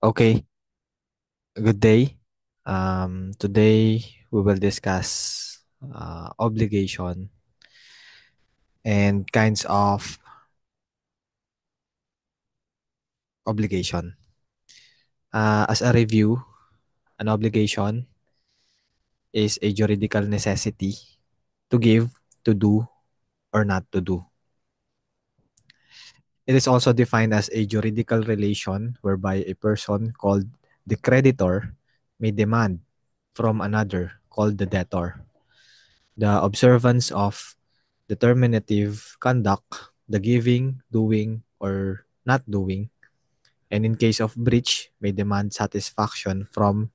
Okay, good day. Today we will discuss obligation and kinds of obligation. As a review, an obligation is a juridical necessity to give, to do, or not to do. It is also defined as a juridical relation whereby a person called the creditor may demand from another called the debtor the observance of determinative conduct, the giving, doing, or not doing, and in case of breach, may demand satisfaction from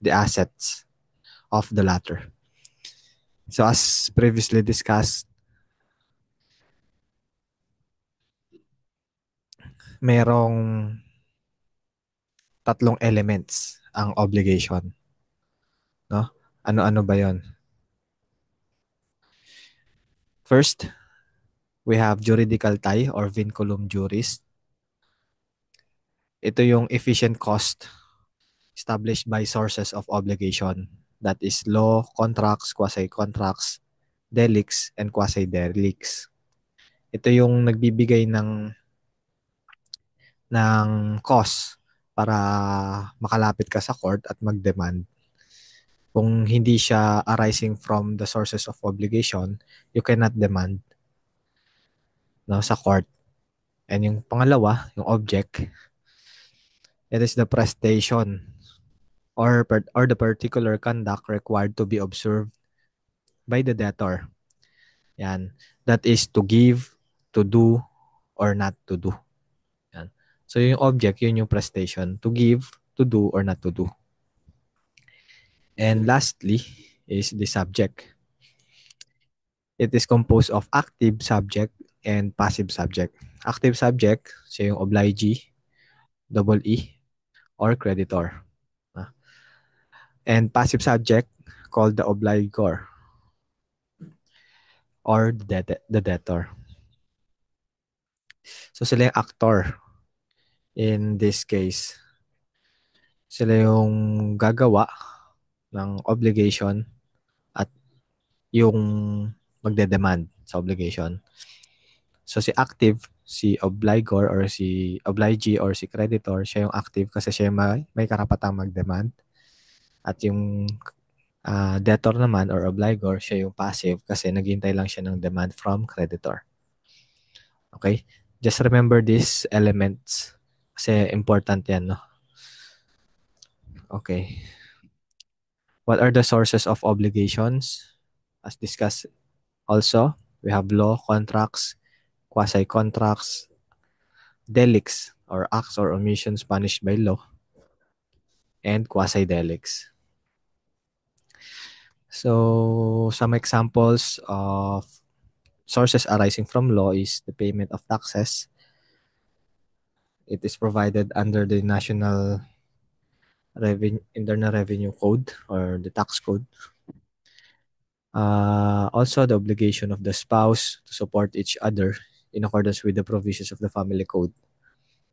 the assets of the latter. So as previously discussed, merong tatlong elements ang obligation, no? Ano-ano ba 'yon? First, we have juridical tie or vinculum juris. Ito yung efficient cost established by sources of obligation. That is law, contracts, quasi-contracts, delicts, and quasi-delicts. Ito yung nagbibigay ng cost para makalapit ka sa court at mag-demand. Kung hindi siya arising from the sources of obligation, you cannot demand, no, sa court. And yung pangalawa, yung object, it is the prestation or the particular conduct required to be observed by the debtor. Yan. That is to give, to do, or not to do. Yan. So yung object, yun yung prestation. To give, to do, or not to do. And lastly is the subject. It is composed of active subject and passive subject. Active subject, siya yung obligee, double E, or creditor. And passive subject, called the obligor, or the debtor. So sila yung actor in this case. Sila yung gagawa ng obligation at yung magde-demand sa obligation. So si active, si obligor or si obligee or si creditor, siya yung active kasi siya yung may karapatang mag-demand. At yung debtor naman or obligor, siya yung passive kasi naghihintay lang siya ng demand from creditor. Okay? Just remember these elements kasi important yan, no? Okay. What are the sources of obligations? As discussed also, we have law, contracts, quasi-contracts, delicts or acts or omissions punished by law, and quasi-delicts. So, some examples of sources arising from law is the payment of taxes. It is provided under the National Internal Revenue Code or the tax code. Also, the obligation of the spouse to support each other in accordance with the provisions of the family code.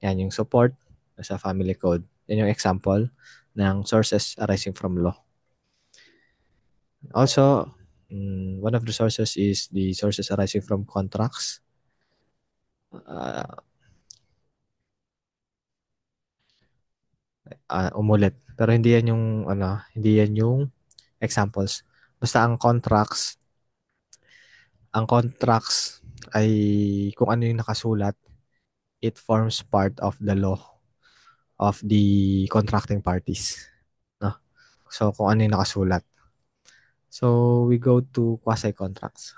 Yan yung support sa family code. Yan yung example ng sources arising from law. Also, one of the sources is the sources arising from contracts. Umulit. Pero hindi yan yung hindi yan yung examples. Basta ang contracts ay kung ano yung nakasulat, it forms part of the law of the contracting parties. No? So, kung ano yung nakasulat. So, we go to quasi-contracts.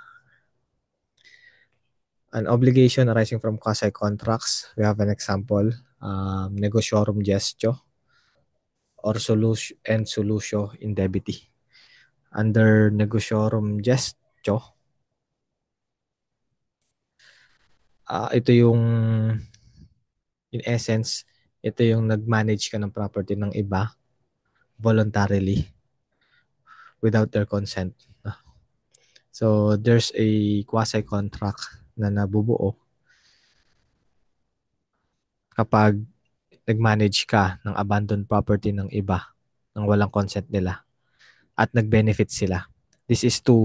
An obligation arising from quasi-contracts, we have an example, negotiorum gestio or solutio in debiti. Under negotiorum gestio, ito yung, in essence, ito yung nag-manage ka ng property ng iba voluntarily without their consent. So, there's a quasi-contract na nabubuo kapag nag-manage ka ng abandoned property ng iba nang walang consent nila at nag-benefit sila. This is to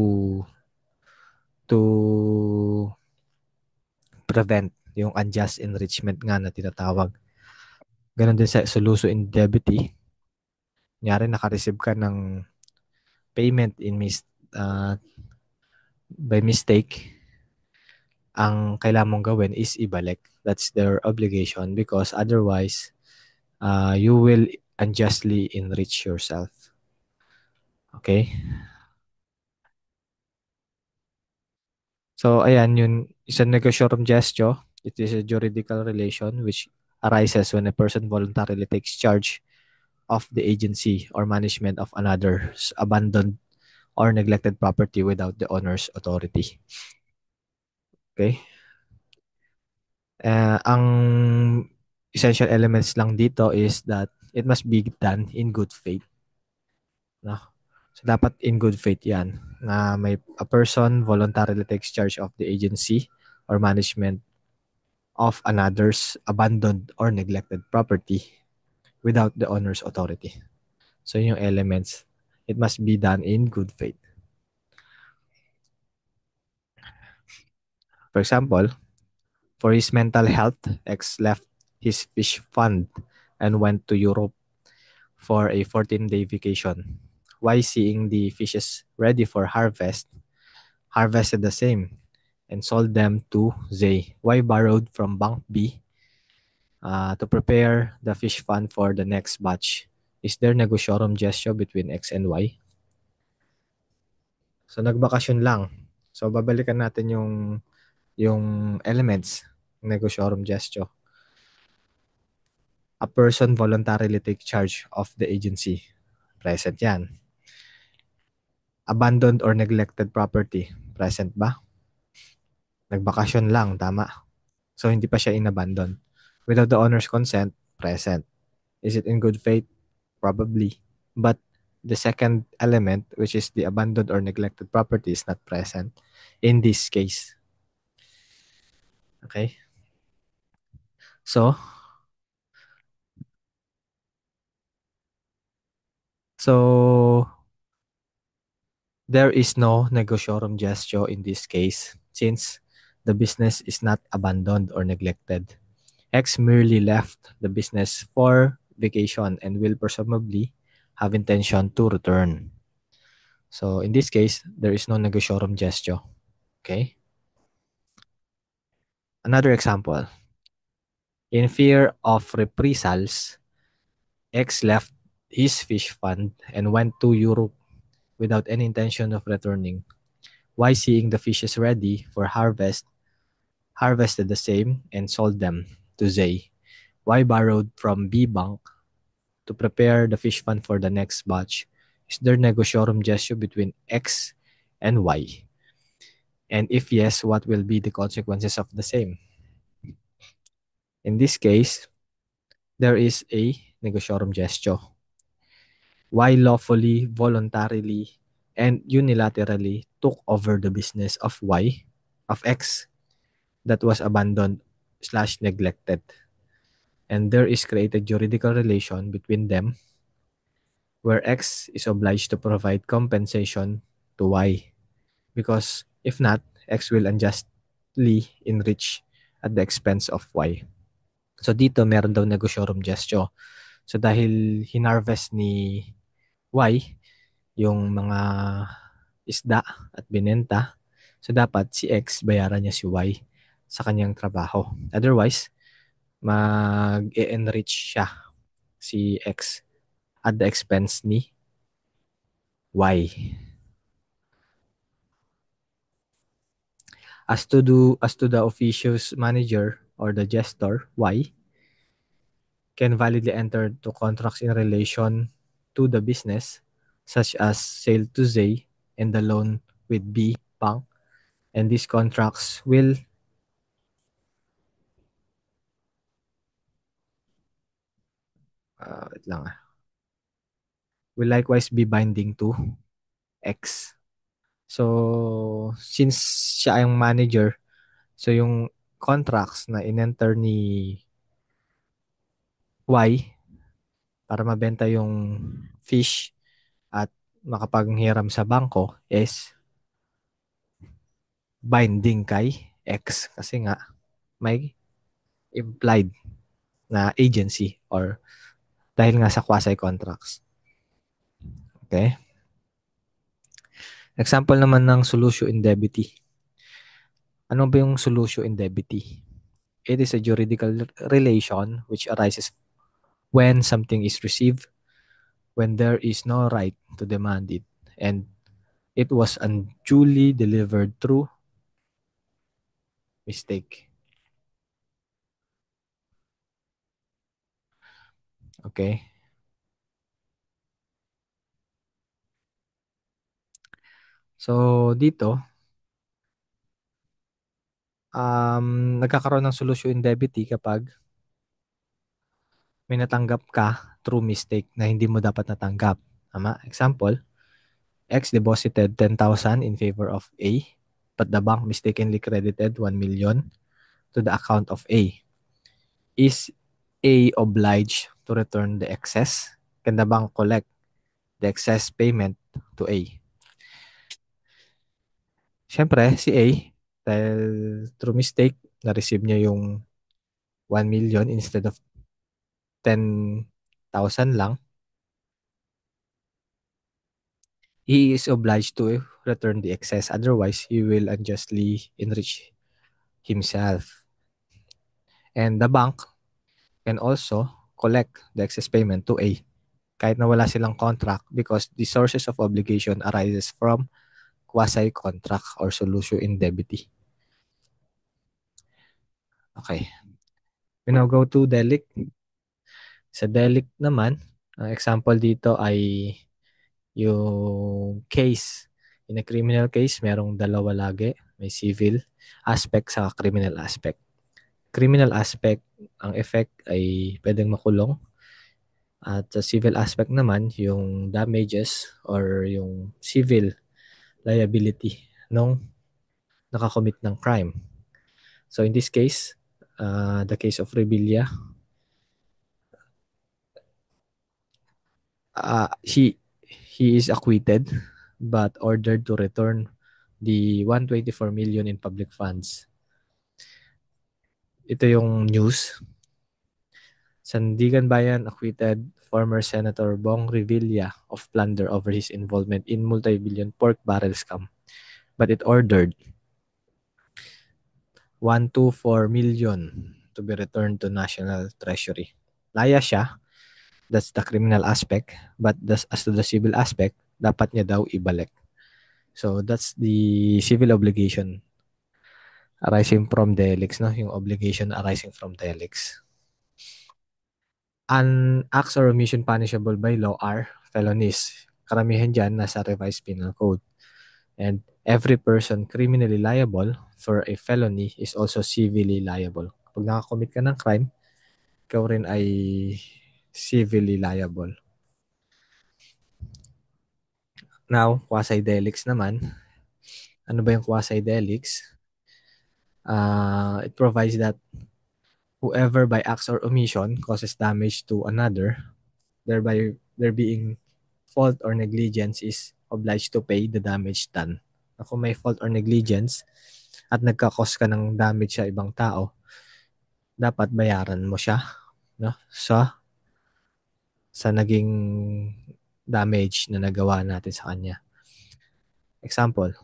prevent yung unjust enrichment nga na tinatawag. Ganon din sa soluso indemnity. Kunyari, naka-receive ka ng payment uh, by mistake, ang kailangan mong gawin is ibalik. That's their obligation because otherwise, you will unjustly enrich yourself. Okay? So, ayan, yun is a negotiatum gestio. It is a juridical relation which arises when a person voluntarily takes charge of the agency or management of another's abandoned or neglected property without the owner's authority. Okay? Ang essential elements lang dito is that it must be done in good faith. No? So, dapat in good faith yan na may a person voluntarily takes charge of the agency or management of another's abandoned or neglected property without the owner's authority. So, yun yung elements. It must be done in good faith. For example, for his mental health, X left his fish fund and went to Europe for a 14-day vacation. Y, seeing the fishes ready for harvest, harvested the same and sold them to Z. Y borrowed from Bank B to prepare the fish fund for the next batch. Is there negotiarum gestio between X and Y? So, nagbakasyon lang. So, babalikan natin yung elements ng negotiarum gestio. A person voluntarily take charge of the agency. Present yan. Abandoned or neglected property. Present ba? Nagbakasyon lang, tama. So, hindi pa siya inabandon. Without the owner's consent, present. Is it in good faith? Probably. But the second element, which is the abandoned or neglected property, is not present in this case. Okay? So, there is no negotiarum gestio in this case since the business is not abandoned or neglected. X merely left the business for vacation and will presumably have intention to return. So in this case, there is no negotiarum gestio. Okay? Another example. In fear of reprisals, X left his fish fund and went to Europe without any intention of returning. Y, seeing the fishes ready for harvest, harvested the same and sold them to Z. Y borrowed from B Bank to prepare the fish fund for the next batch. Is there negotiarum gestio between X and Y? And if yes, what will be the consequences of the same? In this case, there is a negotiarum gestio. Y lawfully, voluntarily, and unilaterally took over the business of Y, of X, that was abandoned slash neglected. And there is created juridical relation between them where X is obliged to provide compensation to Y. Because if not, X will unjustly enrich at the expense of Y. So dito, meron daw negotiarum gestio. So dahil hinarvest ni Y yung mga isda at binenta, so dapat si X bayaran niya si Y sa kanyang trabaho. Otherwise, mag-enrich siya si X at the expense ni Y. As to the officious manager or the gestor, Y can validly enter to contracts in relation to the business, such as sale to Z and the loan with B Bank. And these contracts will wait lang will likewise be binding to X. So, since siya yung manager, so yung contracts na inenter Y para mabenta yung fish at makapanghiram sa bangko is binding kay X kasi nga may implied na agency or dahil nga sa quasi-contracts. Okay? Example naman ng solutio indebiti. Ano ba yung solutio indebiti? It is a juridical relation which arises when something is received, when there is no right to demand it, and it was unduly delivered through mistake. Okay? So, dito, nagkakaroon ng solusyon in debiti kapag may natanggap ka through mistake na hindi mo dapat natanggap. Tama? Example, X deposited 10,000 in favor of A, but the bank mistakenly credited 1 million to the account of A. Is A obliged to return the excess? Can the bank collect the excess payment to A? Siyempre, si A, dahil through mistake, na-receive niya yung 1 million instead of 10,000 lang, he is obliged to return the excess. Otherwise, he will unjustly enrich himself. And the bank can also collect the excess payment to A kahit na wala silang contract because the sources of obligation arises from quasi-contract or solutio indebiti. Okay. We now go to delict. Sa delict naman, ang example dito ay yung case. In a criminal case, merong dalawa lagi. May civil aspect sa criminal aspect. Criminal aspect, ang effect ay pwedeng makulong. At sa civil aspect naman, yung damages or yung civil liability nung nakakommit ng crime. So in this case, the case of Rebilla, he is acquitted but ordered to return the 124 million in public funds. Ito yung news. Sandigan Bayan acquitted former Senator Bong Revilla of plunder over his involvement in multi-billion pork barrel scam. But it ordered 124 million to be returned to National Treasury. Laya siya, that's the criminal aspect, but as to the civil aspect, dapat niya daw ibalik. So that's the civil obligation arising from delicts, no? Yung obligation arising from delicts. An acts or omission punishable by law are felonies. Karamihan dyan nasa revised penal code. And every person criminally liable for a felony is also civilly liable. Pag nakakommit ka ng crime, ikaw rin ay civilly liable. Now, quasi-delicts naman. Ano ba yung quasi-delicts? It provides that whoever by acts or omission causes damage to another, thereby there being fault or negligence, is obliged to pay the damage done. Kung may fault or negligence at nagka-cause ka ng damage sa ibang tao, dapat bayaran mo siya, no? Sa naging damage na nagawa natin sa kanya. Example,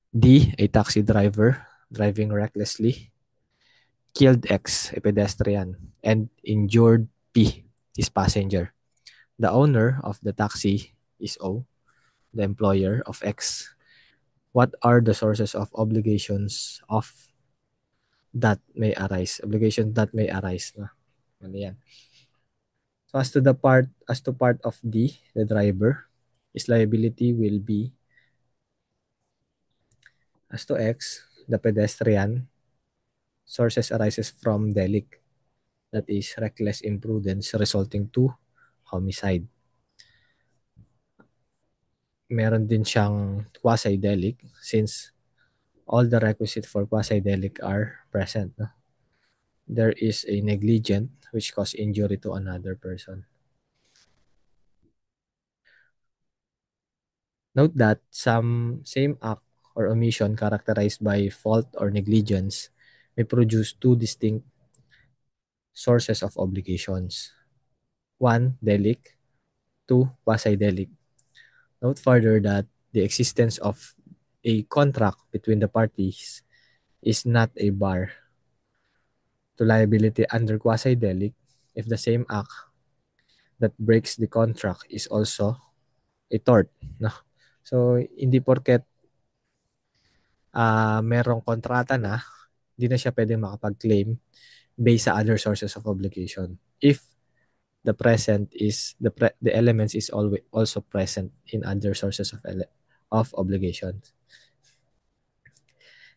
D, a taxi driver driving recklessly, killed X, a pedestrian, and injured P, his passenger. The owner of the taxi is O, the employer of X. What are the sources of obligations of that may arise? Obligations that may arise. Ano yan? So as to part of D, the driver, his liability will be as to X, the pedestrian, sources arises from delict, that is reckless imprudence resulting to homicide. Meron din siyang quasi-delict since all the requisite for quasi-delict are present. No? there is a negligent which cause injury to another person. Note that some same act or omission characterized by fault or negligence may produce two distinct sources of obligations. One, delict. Two, quasi-delict. Note further that the existence of a contract between the parties is not a bar to liability under quasi-delict if the same act that breaks the contract is also a tort. No? So, hindi porket merong kontrata na, hindi na siya pwedeng makapag-claim based sa other sources of obligation. If the present is the elements is always also present in other sources of obligation.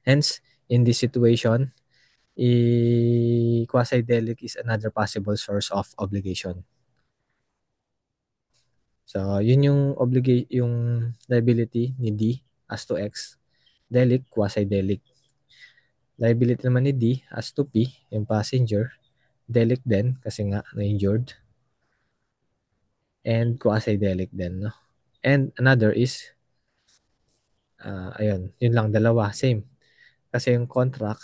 Hence, in this situation, quasi-delict is another possible source of obligation. So, yun yung yung liability ni D as to X. Delict, quasi-delict. Liability naman ni D as to P, yung passenger. Delict din kasi nga na-injured. And quasi-delict din, no? And another is, ayun, yun lang, dalawa, same. Kasi yung contract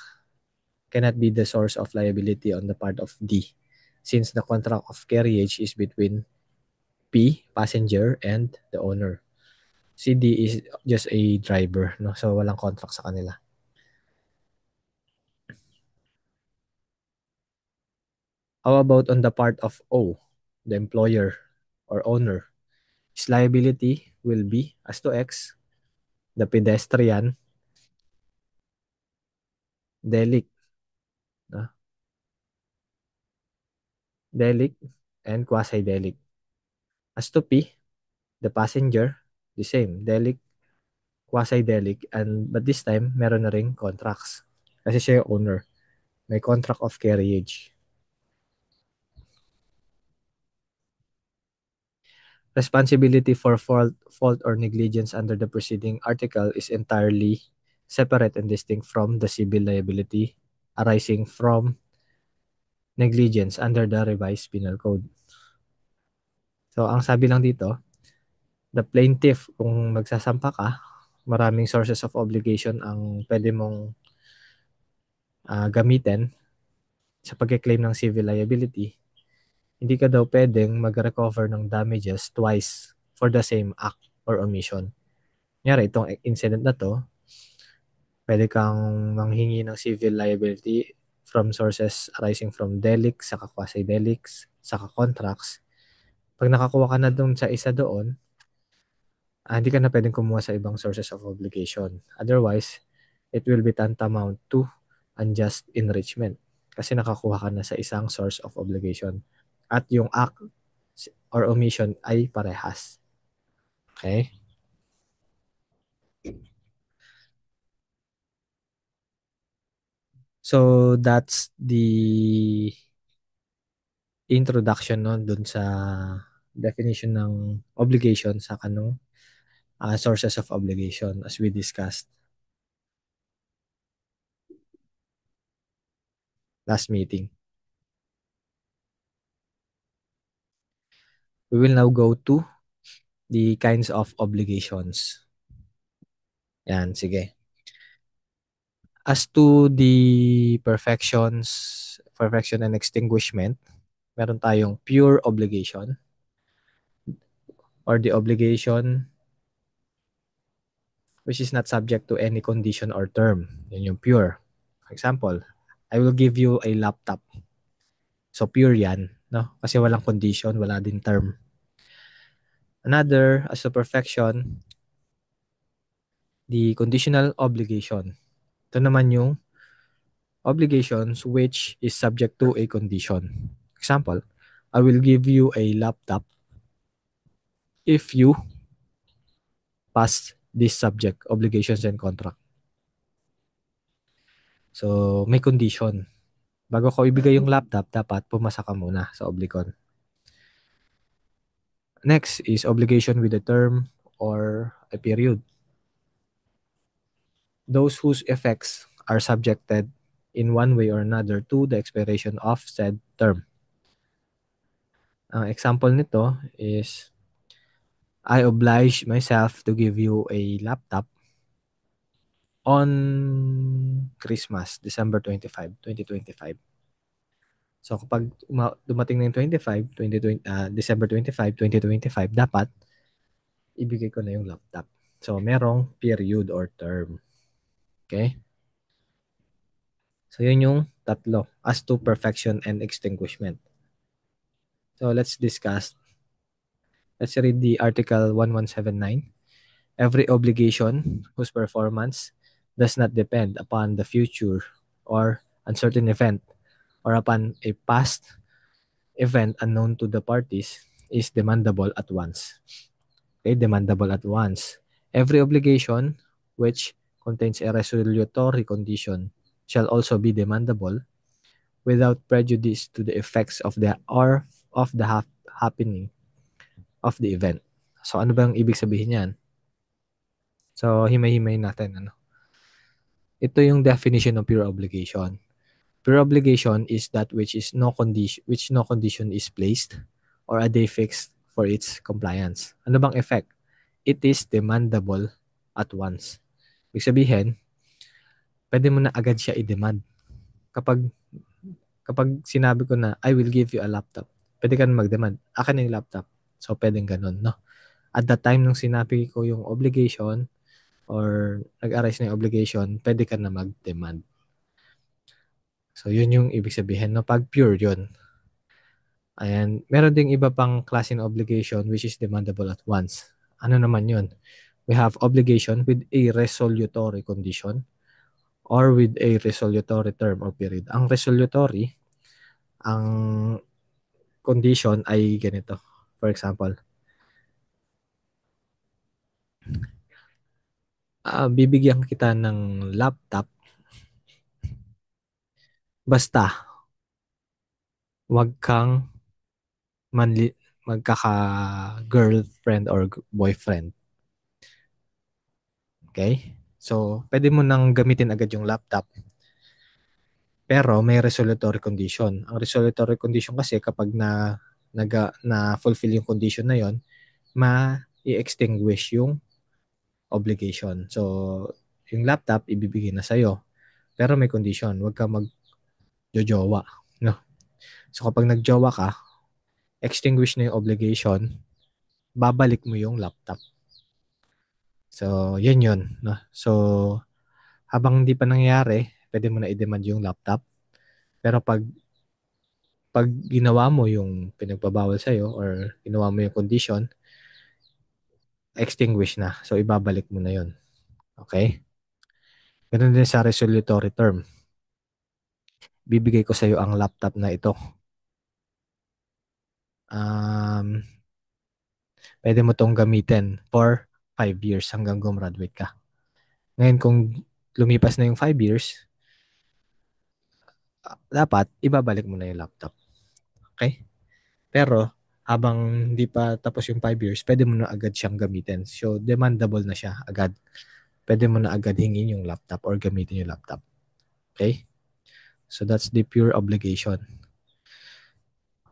cannot be the source of liability on the part of D since the contract of carriage is between P, passenger, and the owner. Si D is just a driver, no? So, walang contract sa kanila. How about on the part of O, the employer or owner? His liability will be as to X, the pedestrian, delict, no? Delict, and quasi-delict. As to P, the passenger, the same, delict, quasi-delict, and but this time, meron na ring contracts. Kasi siya yung owner. May contract of carriage. Responsibility for fault or negligence under the preceding article is entirely separate and distinct from the civil liability arising from negligence under the revised penal code. So, ang sabi lang dito, the plaintiff, kung magsasampa ka, maraming sources of obligation ang pwede mong gamitin sa pag-claim ng civil liability. Hindi ka daw pwedeng mag-recover ng damages twice for the same act or omission. Kunyari, itong incident na to, pwede kang manghingi ng civil liability from sources arising from delicts, saka quasi-delicts, saka contracts. Pag nakakuha ka na dun sa isa doon, hindi ka na pwedeng kumuha sa ibang sources of obligation. Otherwise, it will be tantamount to unjust enrichment kasi nakakuha ka na sa isang source of obligation at yung act or omission ay parehas. Okay? So, that's the introduction no dun sa definition ng obligation sa kanong sources of obligation as we discussed last meeting. We will now go to the kinds of obligations. Yan, sige. As to the perfection and extinguishment, meron tayong pure obligation or the obligation which is not subject to any condition or term. Yan yung pure. For example, I will give you a laptop. So pure yan, no? Kasi walang condition, wala din term. Another, as to perfection, the conditional obligation. Ito naman yung obligations which is subject to a condition. Example, I will give you a laptop if you pass this subject, obligations and contract. So, may condition. Bago ko ibigay yung laptop, dapat pumasa ka muna sa oblicon. Next is obligation with a term or a period. Those whose effects are subjected in one way or another to the expiration of said term. Ang example nito is, I oblige myself to give you a laptop on Christmas, December 25, 2025. So kapag dumating na yung 2020, December 25, 2025, dapat ibigay ko na yung laptop. So merong period or term. Okay? So yun yung tatlo, as to perfection and extinguishment. So let's discuss. Let's read the article 1179. Every obligation whose performance does not depend upon the future or uncertain event or upon a past event unknown to the parties is demandable at once. Okay, demandable at once. Every obligation which contains a resolutory condition shall also be demandable without prejudice to the effects of the or of the happening of the event. So ano bang ibig sabihin niyan? So himay-himay natin ano. Ito yung definition of pure obligation. Pure obligation is that which no condition is placed or a day fixed for its compliance. Ano bang effect? It is demandable at once. Ibig sabihin, pwede mo na agad siya i-demand. Kapag sinabi ko na, I will give you a laptop, pwede ka na mag-demand. Akin na yung laptop. So, pwedeng ganun, no? At the time nung sinabi ko yung obligation or nag-arise na yung obligation, pwede ka na mag-demand. So, yun yung ibig sabihin, no? Pag pure yun. Ayan. Meron ding iba pang klase ng obligation which is demandable at once. Ano naman yun? We have obligation with a resolutory condition or with a resolutory term or period. Ang resolutory, ang condition ay ganito. For example, bibigyan kita ng laptop basta wag kang magkaka-girlfriend or boyfriend. Okay? So, pwede mo nang gamitin agad yung laptop pero may resolutory condition. Ang resolutory condition kasi kapag na fulfill yung condition na yon, ma-i-extinguish yung obligation. So, yung laptop ibibigay na sa'yo. Pero may condition, huwag ka mag-jojowa. No? So, kapag nagjowa ka, extinguish na yung obligation, babalik mo yung laptop. So, yun yun. No? So, habang hindi pa nangyari, pwede mo na i-demand yung laptop. Pero pag ginawa mo yung pinagbabawal sa'yo or ginawa mo yung condition, extinguish na. So, ibabalik mo na yun. Okay? Ganun din sa resolutory term. Bibigay ko sa'yo ang laptop na ito. Um, Pwede mo tong gamitin for 5 years hanggang gumraduate ka. Ngayon, kung lumipas na yung 5 years, dapat ibabalik mo na yung laptop. Okay? Pero, habang hindi pa tapos yung 5 years, pwede mo na agad siyang gamitin. So, demandable na siya agad. Pwede mo na agad hingin yung laptop or gamitin yung laptop. Okay? So, that's the pure obligation.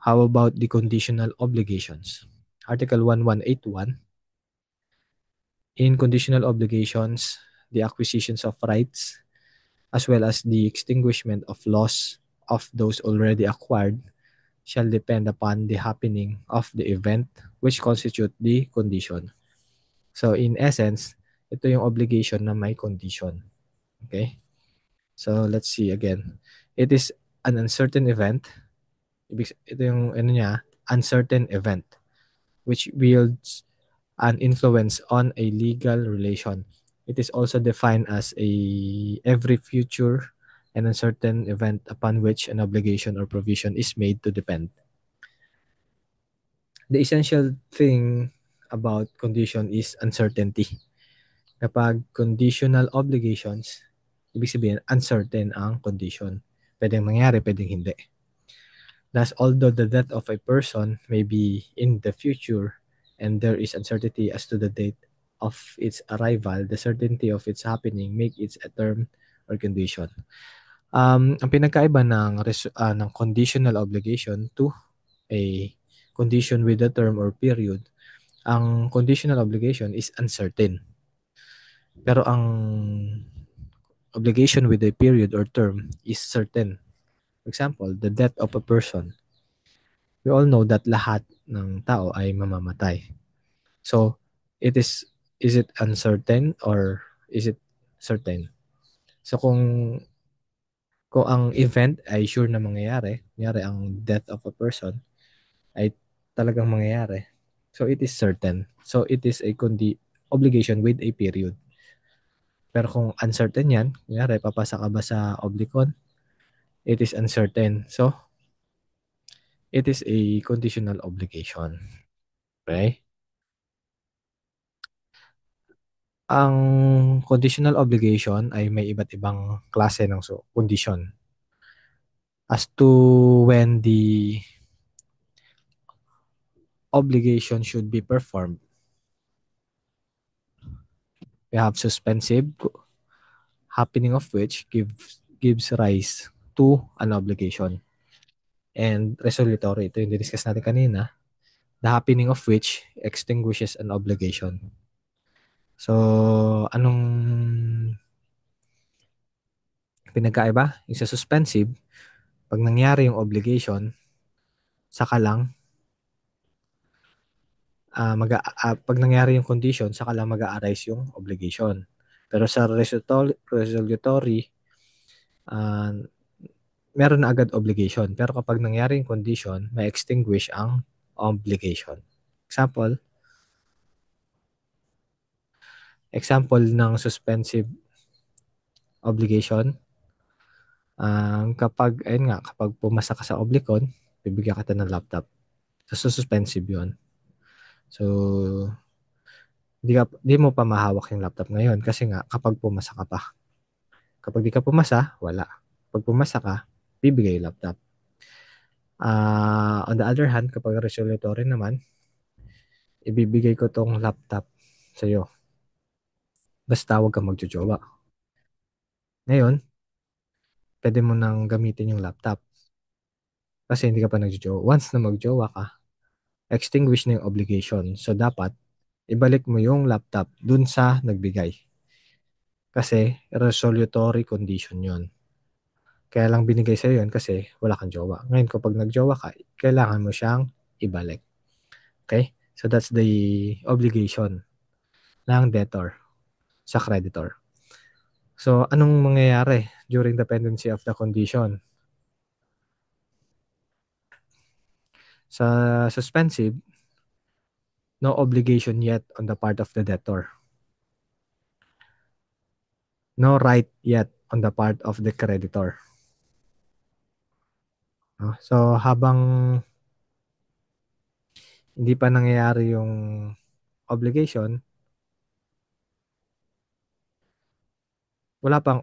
How about the conditional obligations? Article 1181. In conditional obligations, the acquisitions of rights as well as the extinguishment of loss of those already acquired shall depend upon the happening of the event which constitute the condition. So in essence, ito yung obligation na may condition. Okay? So let's see again. It is an uncertain event. Ito yung ano niya, uncertain event which wields an influence on a legal relation. It is also defined as every future and uncertain event upon which an obligation or provision is made to depend. The essential thing about condition is uncertainty. Kapag conditional obligations, ibig sabihin uncertain ang condition. Pwedeng mangyari, pwedeng hindi. Thus, although the death of a person may be in the future and there is uncertainty as to the date of its arrival, the certainty of its happening make it a term or condition. Ang pinagkaiba ng conditional obligation to a condition with a term or period, ang conditional obligation is uncertain. Pero ang obligation with a period or term is certain. For example, the death of a person. We all know that lahat ng tao ay mamamatay. So, it is it uncertain or is it certain? So, kung ang event ay sure na mangyayari, kunyari ang death of a person ay talagang mangyayari. So, it is certain. So, it is a obligation with a period. Pero kung uncertain yan, kunyari, papasa ka ba sa oblicon, it is uncertain. So, it is a conditional obligation. Okay? Ang conditional obligation ay may iba't ibang klase ng condition. As to when the obligation should be performed, we have suspensive, happening of which gives rise to an obligation. And resolutory, ito yung discuss natin kanina, the happening of which extinguishes an obligation. So, anong pinagkaiba? Yung sa suspensive, pag nangyari yung obligation, saka lang, pag nangyari yung condition, saka lang mag-a-arise yung obligation. Pero sa resolutory, uh, meron na agad obligation. Pero kapag nangyari yung condition, may extinguish ang obligation. Example ng suspensive obligation, kapag pumasa ka sa oblicon, bibigyan kita ng laptop. So, suspensive yun. So, di mo pa mahawak yung laptop ngayon kasi nga kapag pumasa ka pa. Kapag di ka pumasa, wala. Pag pumasa ka, bibigay yung laptop. On the other hand, kapag resolutory naman, ibibigay ko tong laptop sa'yo. Basta huwag kang magjojowa. Ngayon, pwede mo nang gamitin yung laptop kasi hindi ka pa nagjojowa. Once na magjowa ka, extinguish na yung obligation. So, dapat, ibalik mo yung laptop dun sa nagbigay. Kasi, resolutory condition yon. Kaya lang binigay sa'yo yun kasi wala kang jowa. Ngayon, kapag nagjowa ka, kailangan mo siyang ibalik. Okay? So, that's the obligation ng debtor sa creditor. So, anong mangyayari during the pendency of the condition? Sa suspensive, no obligation yet on the part of the debtor. No right yet on the part of the creditor. No? So, habang hindi pa nangyayari yung obligation, wala pang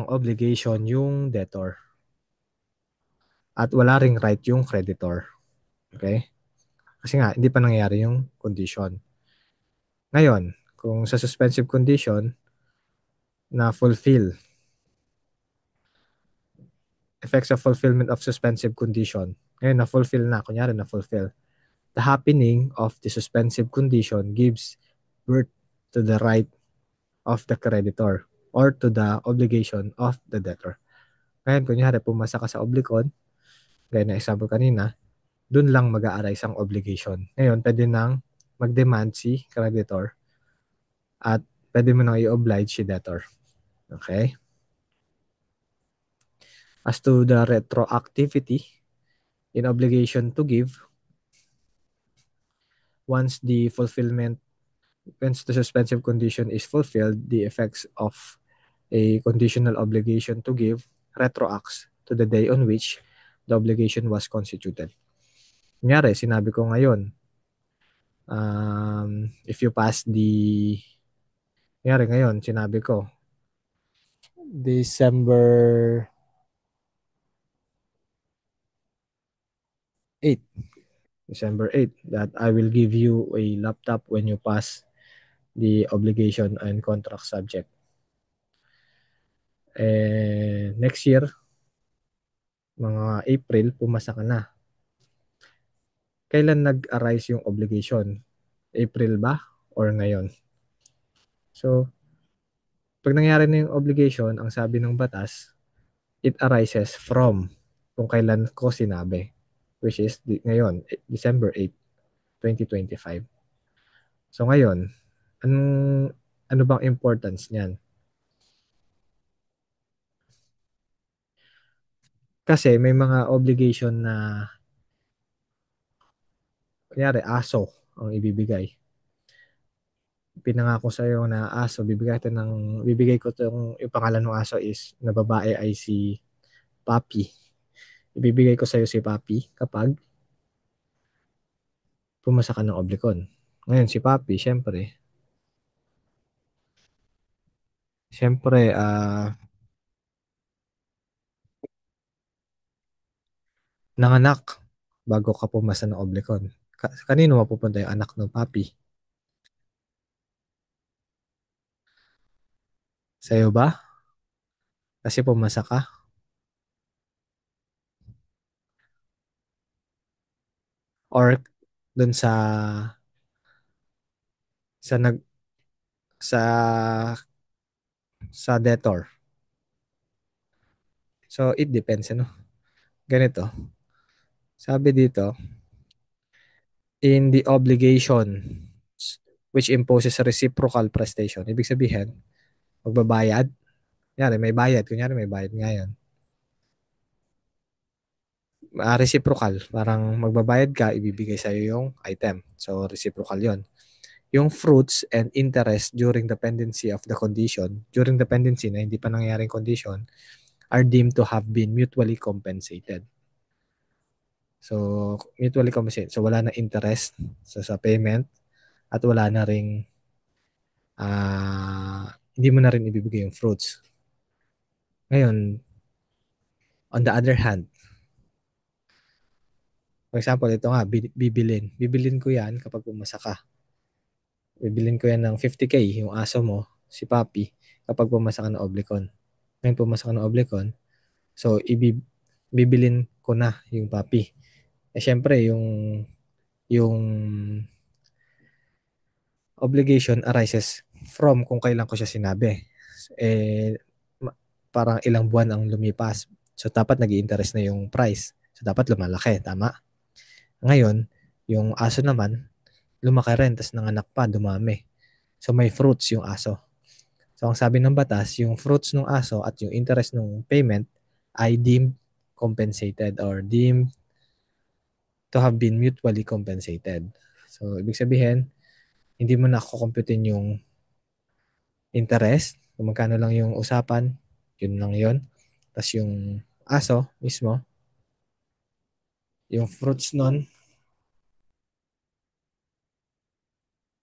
obligation yung debtor at wala ring right yung creditor. Okay? Kasi nga, hindi pa nangyayari yung condition. Ngayon, kung sa suspensive condition na fulfill, effects of fulfillment of suspensive condition. Ngayon, na-fulfill na. Kunyari, na-fulfill. The happening of the suspensive condition gives birth to the right of the creditor or to the obligation of the debtor. Ngayon, kunyari, pumasa ka sa oblikon, gaya na example kanina, dun lang mag-a-arise ang obligation. Ngayon, pwede nang mag-demand si creditor at pwede mo nang i-oblige si debtor. Okay? As to the retroactivity in obligation to give, once the suspensive condition is fulfilled, the effects of a conditional obligation to give retroacts to the day on which the obligation was constituted. Kunyari, sinabi ko ngayon, if you pass kunyari ngayon, sinabi ko, December 8, that I will give you a laptop when you pass the obligation and contract subject. Next year, mga April, pumasa ka na. Kailan nag-arise yung obligation? April ba? Or ngayon? So, pag nangyari na yung obligation, ang sabi ng batas, it arises from kung kailan ko sinabi, which is ngayon, December 8, 2025. So ngayon, anong, ano bang importance niyan? Kasi may mga obligation na, kunyari, aso ang ibibigay. Pinangako sa iyo na aso, bibigay ko yung pangalan ng aso is na babae ay si Papi. Ibibigay ko sa iyo si Papi kapag pumasa ka ng oblikon. Ngayon si Papi, syempre, nanganak bago ka pumasa ng oblikon. Kanino mapupunta yung anak ng Papi? Sa'yo ba? Kasi pumasa ka? Or dun sa nag sa sa debtor? So it depends, ano? Ganito. Sabi dito, in the obligation which imposes a reciprocal prestation. Ibig sabihin, magbabayad. Kunyari may bayad ngayon. Reciprocal. Parang magbabayad ka, ibibigay sa'yo yung item. So, reciprocal yon. Yung fruits and interest during the pendency of the condition, during the pendency na hindi pa nangyaring condition, are deemed to have been mutually compensated. So, mutually compensated. So, wala na interest sa payment at wala na ring hindi mo na rin ibibigay yung fruits. Ngayon, on the other hand, for example, ito nga, bibilin. Bibilin ko yan kapag pumasa ka. Bibilin ko yan ng 50K, yung aso mo, si Papi, kapag pumasa ka ng oblikon. Ngayon pumasa ka ng oblikon, so bibilin ko na yung Papi. Syempre, yung obligation arises from kung kailan ko siya sinabi. Eh, parang ilang buwan ang lumipas. So, dapat nag-i-interest na yung price. So, dapat lumalaki. Tama? Ngayon, yung aso naman, lumaki rin, tapos nanganak pa, dumami. So, may fruits yung aso. So, ang sabi ng batas, yung fruits ng aso at yung interest ng payment ay deemed compensated or deemed to have been mutually compensated. So, ibig sabihin, hindi mo na kukumputin yung interest, kung magkano lang yung usapan, yun lang yun. Tapos yung aso mismo, yung fruits nun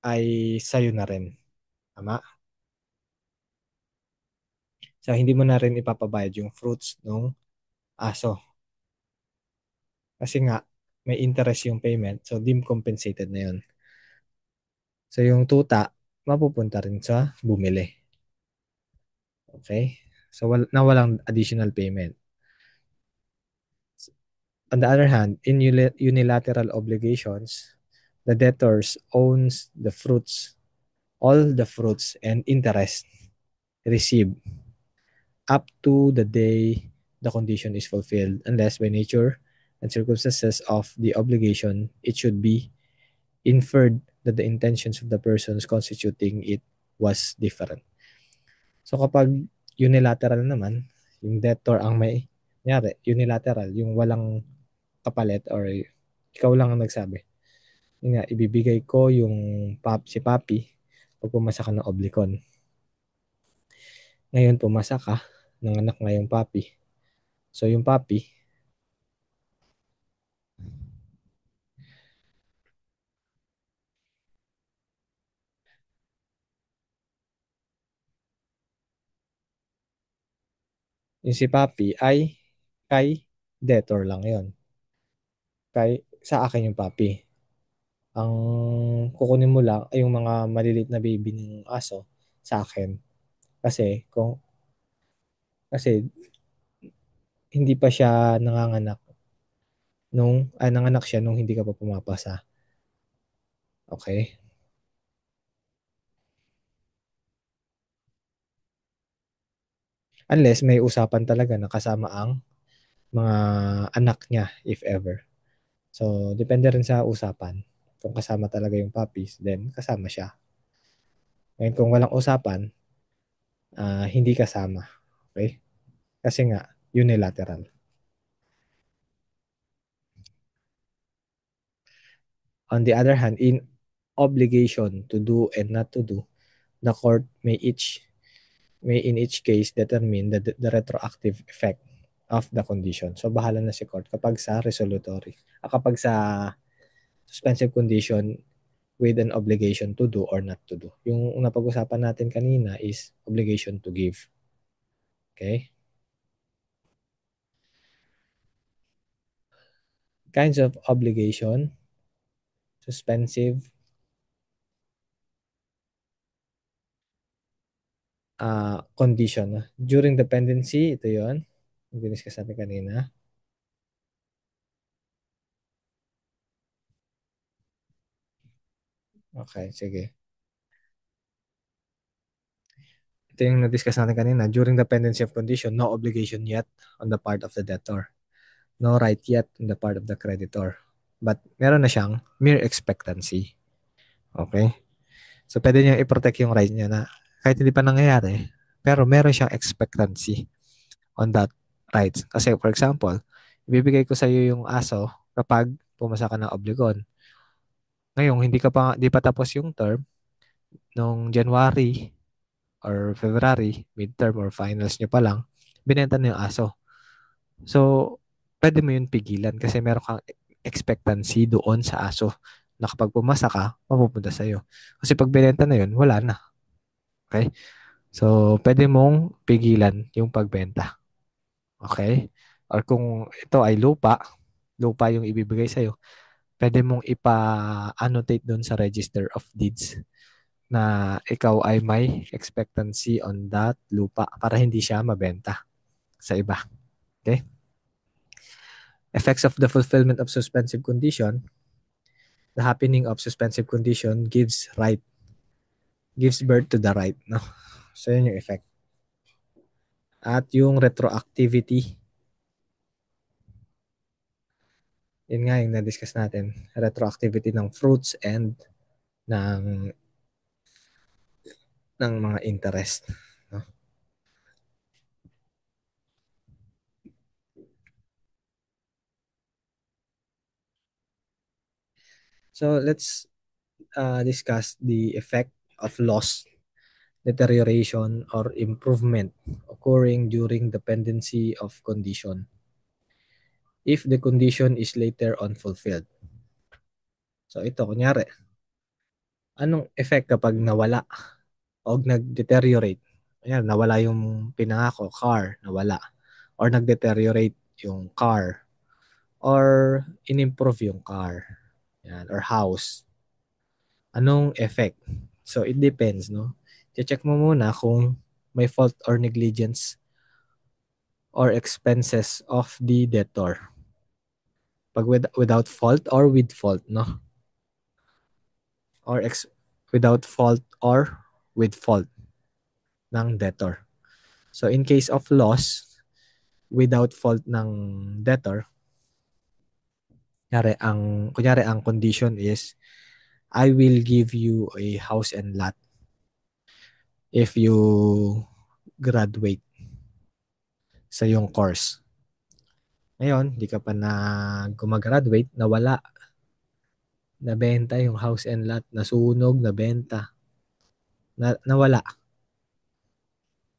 ay sayo na rin. Tama? So, hindi mo na rin ipapabayad yung fruits ng aso. Kasi nga, may interest yung payment, so deemed compensated na yun. So, yung tuta, mapupunta rin sa bumili. Okay? So, na walang additional payment. On the other hand, in unilateral obligations, the debtors owns all the fruits and interest received up to the day the condition is fulfilled, unless by nature and circumstances of the obligation, it should be inferred that the intentions of the persons constituting it was different. So kapag unilateral naman, yung debtor ang unilateral, yung walang kapalit or ikaw lang ang nagsabi. Yun nga, ibibigay ko yung si Papi pag pumasa ka ng oblikon. Ngayon, pumasa ka, nanganak nga yung Papi. So, yung si Papi ay kay debtor lang yon. Sa akin yung Papi. Ang kukunin mo lang ay yung mga maliliit na baby ng aso sa akin. Kasi hindi pa siya nanganganak nanganak siya nung hindi ka pa pumapasa. Okay? Unless may usapan talaga na kasama ang mga anak niya, if ever. So, depende rin sa usapan. Kung kasama talaga yung puppies, then kasama siya. Ngayon, kung walang usapan, hindi kasama. Okay? Kasi nga, unilateral. On the other hand, in obligation to do and not to do, the court may in each case determine the retroactive effect of the condition. So, bahala na si court kapag sa resolutory. Kapag sa suspensive condition with an obligation to do or not to do. Yung napag-usapan natin kanina is obligation to give. Okay? Kinds of obligation, suspensive, condition. During dependency, ito yon. Yung diniscuss natin kanina. Okay, sige. Ito yung na-discuss natin kanina. During dependency of condition, no obligation yet on the part of the debtor. No right yet on the part of the creditor. But meron na siyang mere expectancy. Okay? So, pwede niya i-protect yung right niya na kahit hindi pa nangyayari, pero meron siyang expectancy on that rights. Kasi, for example, ibibigay ko sa iyo yung aso kapag pumasa ka ng obligon. Ngayon, hindi pa tapos yung term, nung January or February, midterm or finals nyo pa lang, binenta na yung aso. So, pwede mo yun pigilan kasi meron kang expectancy doon sa aso na kapag pumasa ka, mapupunta sa'yo. Kasi pag binenta na yun, wala na. Okay? So, pwede mong pigilan yung pagbenta. Okay? Or kung ito ay lupa yung ibibigay sa'yo, pwede mong ipa-annotate doon sa Register of Deeds na ikaw ay may expectancy on that lupa para hindi siya mabenta sa iba. Okay? Effects of the fulfillment of suspensive condition. The happening of suspensive condition gives birth to the right. No? So, yun yung effect. At yung retroactivity, yun nga yung na-discuss natin. Retroactivity ng fruits and ng, ng mga interest. No? So, let's discuss the effect of loss, deterioration, or improvement occurring during dependency of condition if the condition is later on fulfilled. So ito, kunyari, anong effect kapag nawala o nag-deteriorate? Ayan, nawala yung pinangako, car, nawala. Or nag-deteriorate yung car. Or in-improve yung car. Ayan, or house. Anong effect? So it depends, no? Check mo muna kung may fault or negligence or expenses of the debtor. Pag without fault or with fault, no? Or without fault or with fault ng debtor. So in case of loss, without fault ng debtor, kunyari ang condition is, I will give you a house and lot if you graduate sa yung course. Ngayon, di ka pa na gumagraduate, nawala, nabenta yung house and lot, nasunog, nabenta, nawala.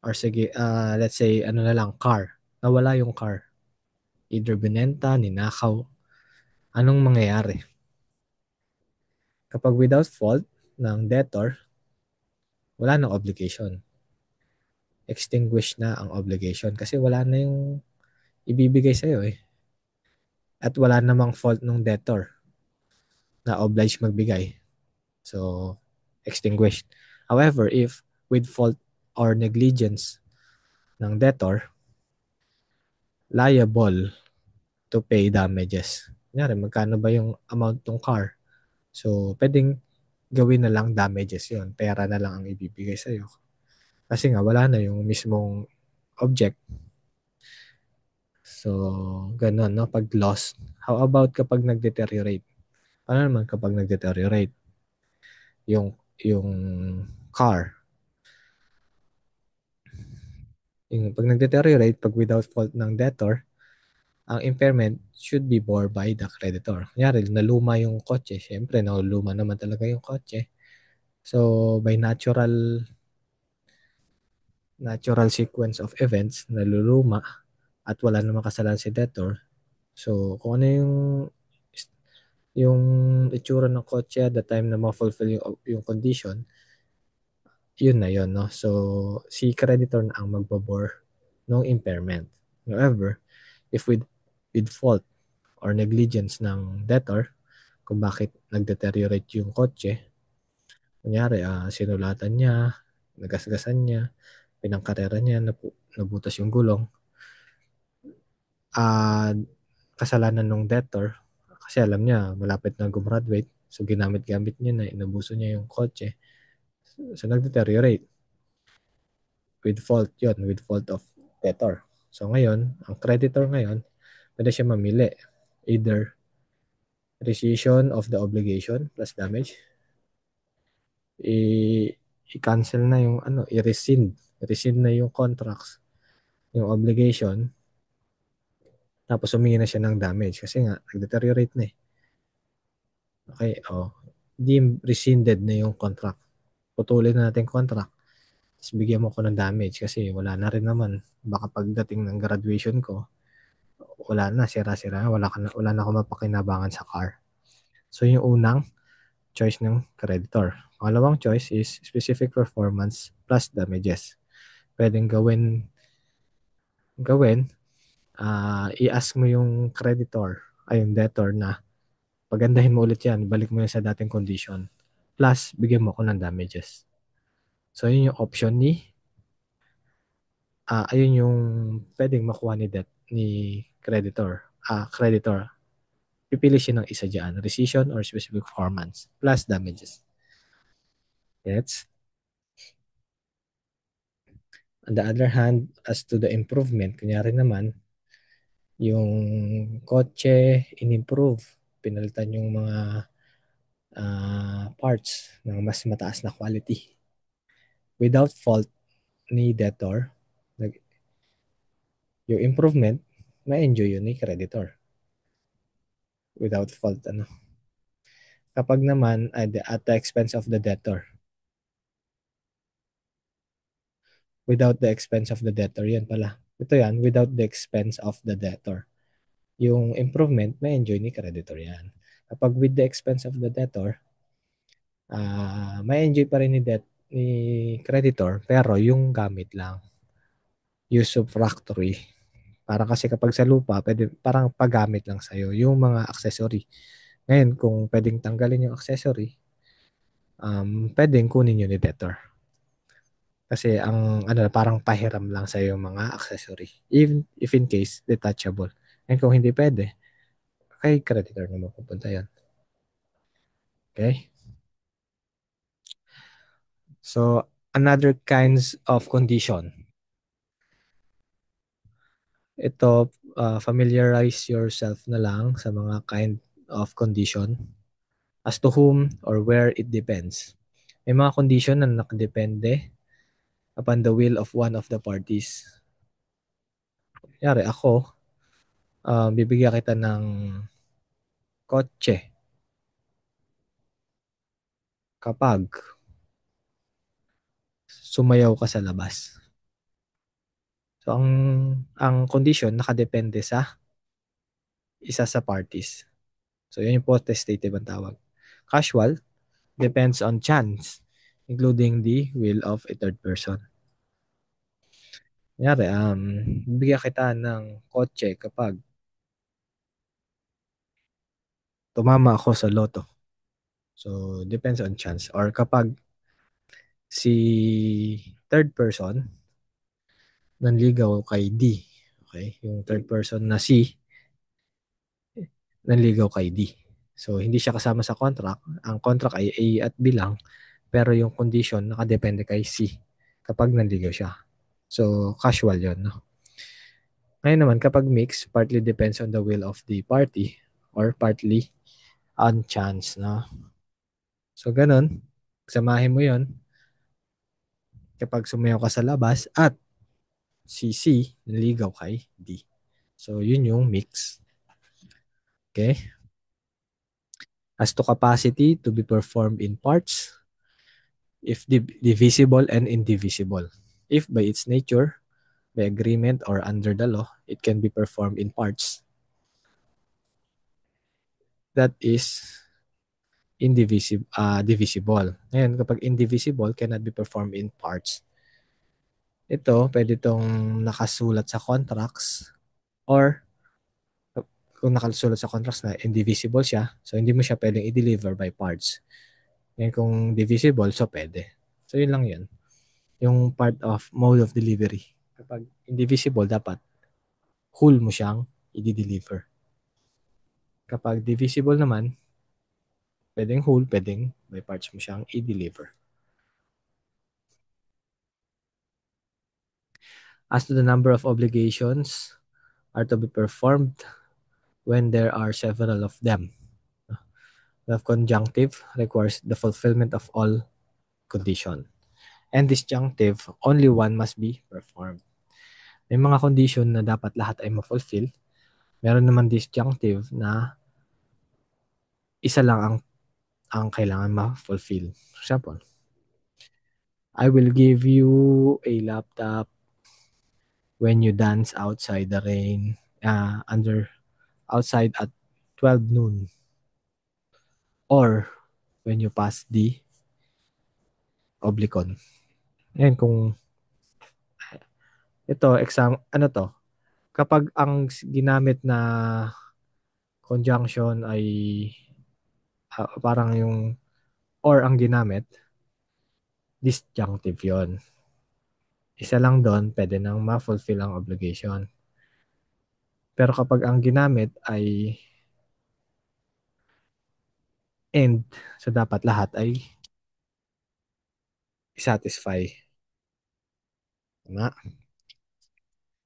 Or sige, let's say, ano na lang, car. Nawala yung car. Either binenta, ninakaw. Anong mangyayari? Kapag without fault ng debtor, wala nang obligation. Extinguish na ang obligation kasi wala na yung ibibigay sa'yo eh. At wala namang fault ng debtor na obliged magbigay. So, extinguished. However, if with fault or negligence ng debtor, liable to pay damages. Kunyari, magkano ba yung amount ng car? So, pwedeng gawin na lang damages yon, pera na lang ang ibibigay sa'yo. Kasi nga, wala na yung mismong object. So, ganun, no? Pag lost. How about kapag nag-deteriorate? Paano naman kapag nag-deteriorate yung car? Yung pag nag-deteriorate, pag without fault ng debtor, ang impairment should be bore by the creditor. Kunyari, naluma yung kotse. Siyempre, naluma naman talaga yung kotse. So, by natural sequence of events, naluluma at wala namang kasalanan si debtor. So, kung ano yung itsura ng kotse at the time na ma-fulfill yung condition, yun na yun, no? So, si creditor na ang magbabore ng impairment. However, if with fault or negligence ng debtor, kung bakit nag-deteriorate yung kotse, kunyari, sinulatan niya, nagasgasan niya, pinangkarera niya, nabutas yung gulong, ah kasalanan ng debtor, kasi alam niya, malapit na gumraduate, so ginamit-gamit niya na, inabuso niya yung kotse, so nag-deteriorate. With fault yun, with fault of debtor. So ngayon, ang creditor ngayon, pwede siya mamili. Either rescission of the obligation plus damage, i- i-cancel na yung i-rescind na yung contracts, yung obligation, tapos humingi na siya ng damage kasi nga nag-deteriorate na eh. Okay, di rescinded na yung contract. Putulin na natin yung contract. Tapos bigyan mo ko ng damage kasi wala na rin naman. Baka pagdating ng graduation ko, wala na, sira-sira, wala na akong mapakinabangan sa car. So yung unang choice ng creditor. Pangalawang choice is specific performance plus damages. Pwedeng i-ask mo yung creditor, ay yung debtor na pagandahin mo ulit yan, balik mo yan sa dating condition. Plus, bigyan mo ko ng damages. So, yun yung option ayun yung pwedeng makuha ni creditor. Creditor. Pipili siya ng isa dyan, rescission or specific performance plus damages. Gets? On the other hand, as to the improvement, kunyari naman, yung kotse in-improve, pinalitan yung mga parts ng mas mataas na quality. Without fault ni debtor, yung improvement, ma-enjoy yun ni creditor. Without fault, ano. Kapag naman, at the expense of the debtor. Without the expense of the debtor, yan pala. Ito yan, without the expense of the debtor. Yung improvement, ma-enjoy ni creditor yan. Kapag with the expense of the debtor, ma-enjoy pa rin ni creditor, pero yung gamit lang. Usufructory. Para kasi kapag sa lupa, pwede, parang paggamit lang sa'yo yung mga accessory. Ngayon, kung pwedeng tanggalin yung accessory, pwedeng kunin yun ni debtor. Kasi ang parang pahiram lang sa yung mga accessory. Even if in case detachable. And kung hindi pwede, kay creditor na mapupunta yan. Okay? So, another kinds of condition. Ito, familiarize yourself na lang sa mga kind of condition as to whom or where it depends. May mga condition na nakadepende upon the will of one of the parties. Yari, ako, bibigyan kita ng kotse kapag sumayaw ka sa labas. So, ang condition nakadepende sa isa sa parties. So, yun yung potestative ang tawag. Casual depends on chance, including the will of a third person. Kunyari, bibigyan kita ng kotse kapag tumama ako sa loto. So, depends on chance. Or kapag si third person nanligaw kay D, okay? Yung third person na C nanligaw kay D. So, hindi siya kasama sa contract. Ang contract ay A at B lang, pero yung condition nakadepende kay C kapag nanligaw siya. So, casual yon, no? Ngayon naman, kapag mix, partly depends on the will of the party or partly on chance, no? So, ganun. Samahin mo yon kapag sumayaw ka sa labas at si C naligaw kay D. So, yun yung mix. Okay? As to capacity to be performed in parts, if divisible and indivisible. If by its nature, by agreement or under the law, it can be performed in parts, that is divisible. Ngayon, kapag indivisible, cannot be performed in parts. Ito, pwede itong nakasulat sa contracts or kung nakasulat sa contracts na indivisible siya, so hindi mo siya pwedeng i-deliver by parts. Ngayon, kung divisible, so pwede. So, yun lang yun. Yung part of mode of delivery. Kapag indivisible, dapat whole mo siyang i-deliver. Kapag divisible naman, pwedeng whole, pwedeng by parts mo siyang i-deliver. As to the number of obligations are to be performed when there are several of them. The conjunctive requires the fulfillment of all condition. And disjunctive, only one must be performed. May mga condition na dapat lahat ay ma-fulfill. Meron naman disjunctive na isa lang ang kailangan ma-fulfill. For example, I will give you a laptop when you dance outside the rain, outside at 12 noon, or when you pass the oblicon. Ngayon, kung ito, ano to, kapag ang ginamit na conjunction ay parang yung or ang ginamit, disjunctive yon. Isa lang doon, pwede nang ma-fulfill ang obligation. Pero kapag ang ginamit ay end, so dapat lahat ay satisfy. Tama?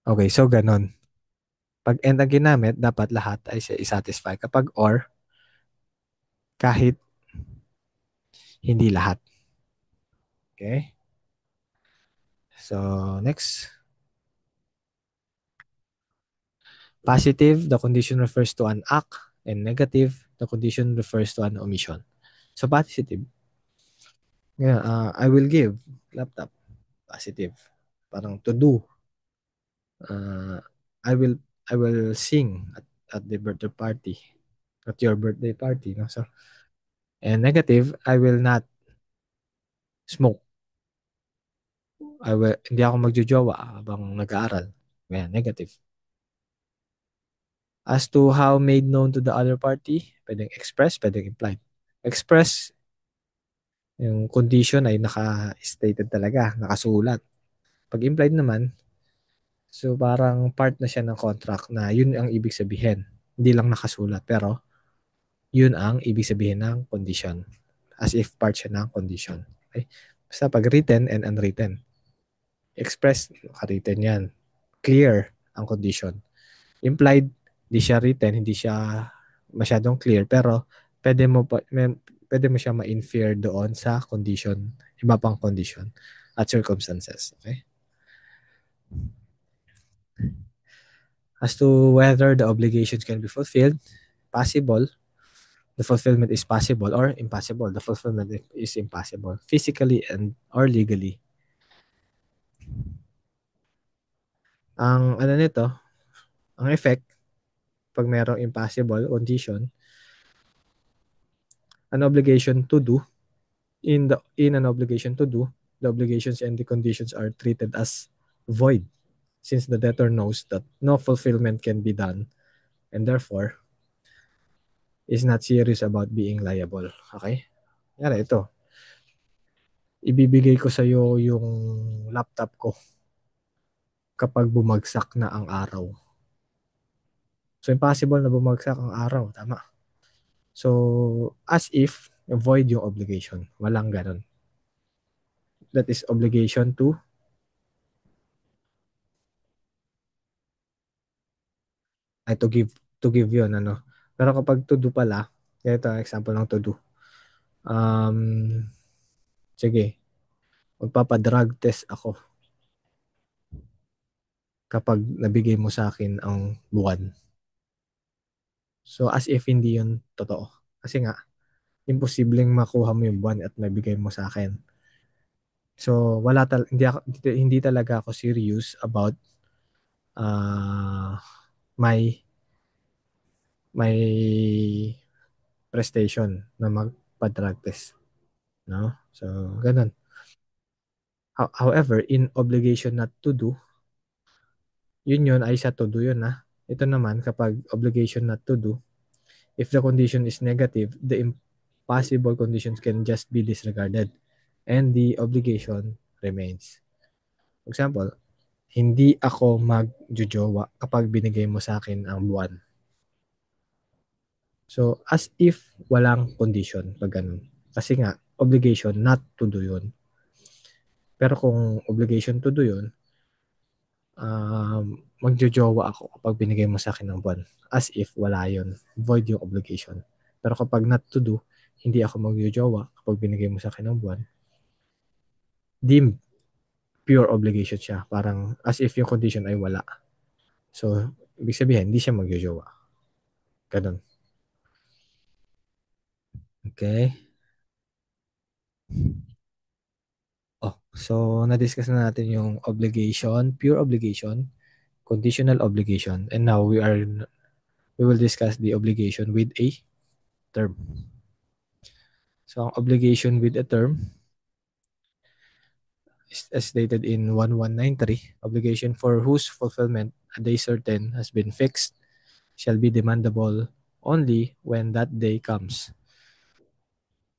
Okay, so ganun. Pag end ang ginamit, dapat lahat ay i-satisfy. Kapag or, kahit hindi lahat. Okay? So, next. Positive, the condition refers to an act. And negative, the condition refers to an omission. So, positive. Yeah, I will give laptop. Positive. Parang to do. Uh, I will I will sing at the birthday party. At your birthday party. No? So, and negative, I will not smoke. Hindi ako magjojowa habang nag-aaral. Ayan, negative. As to how made known to the other party, pwedeng express, pwedeng implied. Express, yung condition ay naka-stated talaga, nakasulat. Pag implied naman, so parang part na siya ng contract na yun ang ibig sabihin. Hindi lang nakasulat, pero yun ang ibig sabihin ng condition. As if part siya ng condition. Okay? Basta pag written and unwritten. Express, naka-written yan. Clear ang condition. Implied, hindi siya written, hindi siya masyadong clear, pero pwede mo siya ma-infer doon sa condition, iba pang condition at circumstances. Okay? As to whether the obligations can be fulfilled, possible, the fulfillment is possible, or impossible, the fulfillment is impossible, physically and or legally. Ang ano nito, ang effect, pag merong impossible condition, an obligation to do, in an obligation to do, the obligations and the conditions are treated as void, since the debtor knows that no fulfillment can be done and therefore is not serious about being liable. Okay? Yari, ito, ibibigay ko sa'yo yung laptop ko kapag bumagsak na ang araw. So, impossible na bumagsak ang araw. Tama. So, as if, void yung obligation. Walang ganun. That is obligation to give yun, ano. Pero kapag to do pala, ito, example ng to do. Um, sige, magpapadrug test ako kapag nabigay mo sa akin ang buwan. So, as if hindi yun totoo. Kasi nga, imposibleng makuha mo yung buwan at mabigay mo sa akin. So, hindi talaga ako serious about uh, my prestation na magpa-drug test, no? So, ganun. However, in obligation not to do, yun ay sa to do yun, na. Ito naman, kapag obligation not to do, if the condition is negative, the impossible conditions can just be disregarded and the obligation remains. For example, hindi ako magjojowa kapag binigay mo sa akin ang buwan. So, as if walang condition pag ganun. Kasi nga, obligation not to do yun. Pero kung obligation to do yun, magjojowa ako kapag binigay mo sa akin ng buwan. As if wala yun. Void yung obligation. Pero kapag not to do, hindi ako magjojowa kapag binigay mo sa akin ng buwan. Deemed pure obligation siya. Parang as if yung condition ay wala. So, ibig sabihin, hindi siya magjojowa. Ganun. Okay? Oh, so na-discuss na natin yung obligation, pure obligation, conditional obligation, and now we will discuss the obligation with a term. So, ang obligation with a term is as stated in 1193, obligation for whose fulfillment a day certain has been fixed shall be demandable only when that day comes.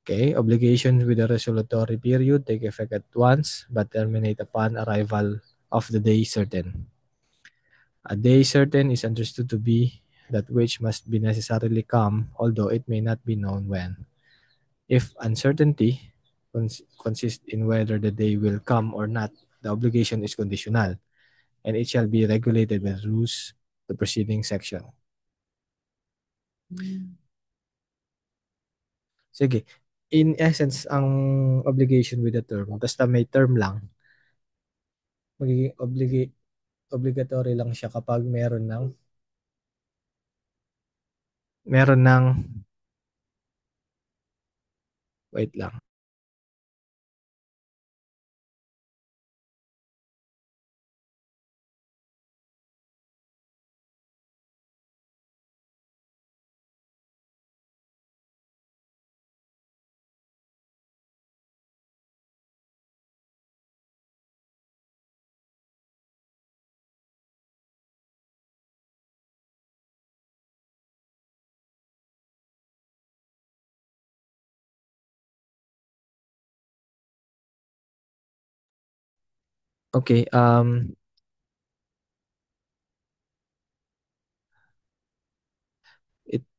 Okay, obligations with a resolutory period take effect at once but terminate upon arrival of the day certain. A day certain is understood to be that which must be necessarily come, although it may not be known when. If uncertainty consists in whether the day will come or not, the obligation is conditional, and it shall be regulated by rules the preceding section. Sige. In essence, ang obligation with the term, basta may term lang, magiging obligatory lang siya kapag meron ng wait lang. Okay,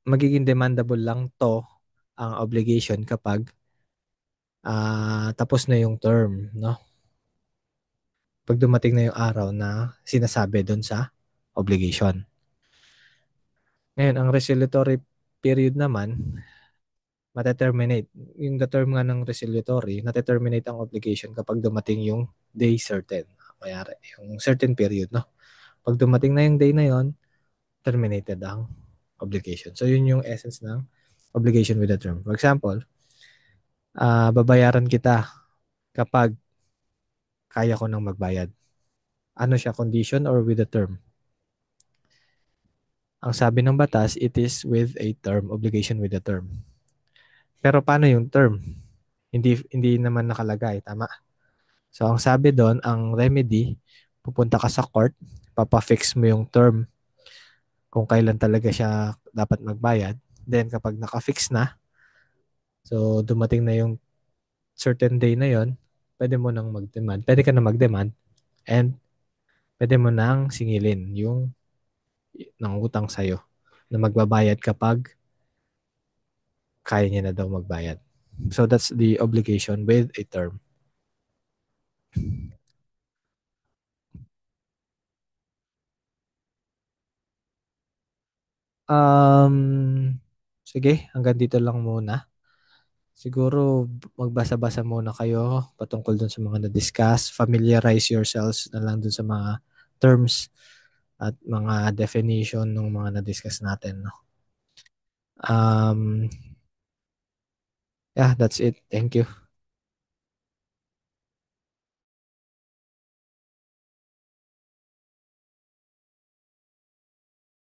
magiging demandable lang to ang obligation kapag tapos na yung term, no? Pag dumating na yung araw na sinasabi doon sa obligation. Ngayon, ang resolutory period naman, mateterminate. Yung the term nga ng resolutory, nateterminate ang obligation kapag dumating yung day certain. Kaya yung certain period, no? Pag dumating na yung day na yon, terminated ang obligation. So, yun yung essence ng obligation with the term. For example, babayaran kita kapag kaya ko nang magbayad. Ano siya, condition or with the term? Ang sabi ng batas, it is with a term, obligation with a term. Pero paano yung term? Hindi naman nakalagay, tama? So, ang sabi doon, ang remedy, pupunta ka sa court, papafix mo yung term kung kailan talaga siya dapat magbayad. Then, kapag nakafix na, So, dumating na yung certain day na yon, pwede mo nang mag-demand. Pwede ka na mag-demand and pwede mo nang singilin yung nangutang sa'yo na magbabayad kapag kaya niya na daw magbayad. So, that's the obligation with a term. Um, Sige, hanggang dito lang muna. Siguro magbasa-basa muna kayo patungkol dun sa mga na-discuss. Familiarize yourselves na lang dun sa mga terms at mga definition ng mga na-discuss natin. No? Um, yeah, that's it. Thank you.